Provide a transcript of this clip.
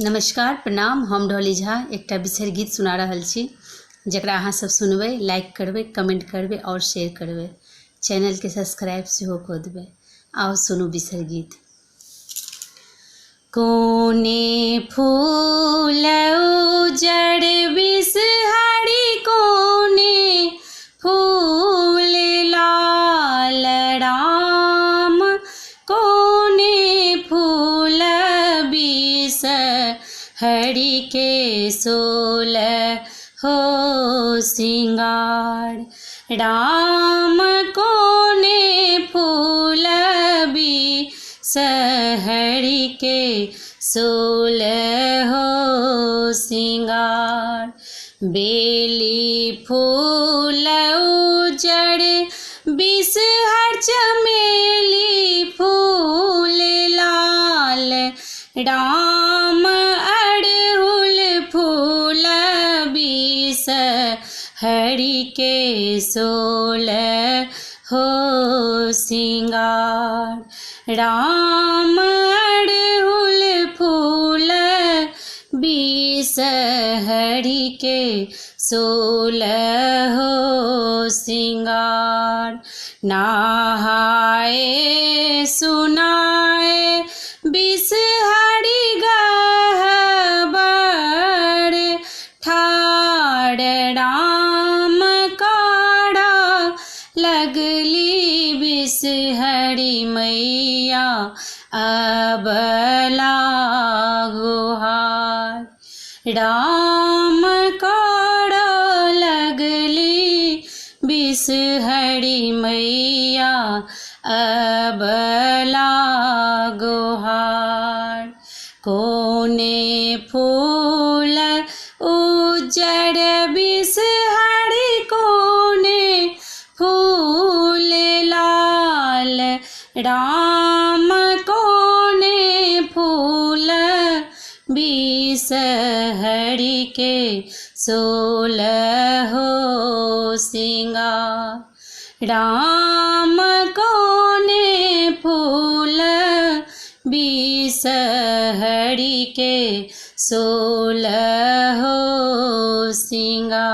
नमस्कार प्रणाम। हम डॉली झा एकटा बिसरि गीत सुना रहल छी, जकरा अहाँ सब सुनबै, लाइक करबै, कमेंट करबै और शेयर करबै। चैनल के सब्सक्राइब सेहो कऽ देबै। आओ सुनू बिसरि गीत। कोने फूल उजड़ बिसहरी, कोने फूल लाल राम, कोने फूल बिसहरी के सोलह हो सिंगार। राम कोने फूल बिसहरी के सोलह हो सिंगार। बेली फूल उजड़ बिसहर, चमेली फूल लाल राम, अड़हुल फूल बिसहरी के सोलह हो सिंगार। राम अड़हुल फूल बिसहरी के सोलह हो सिंगार। नहाए सुनाए बिसहरी गहबर, ठाड़ राम काढ़ा लगली बिसहरी मैया अबला गुहार। राम काढ़ा लगली बिसहरी मैया अबला गुहार। कोने फूल उजड़ बिसहरी, कोने फूल लाल राम, कोने फूल बिसहरी के सोलह हो सिंगार। राम कोने फूल बिसहरी के सोलह हो सिंगार।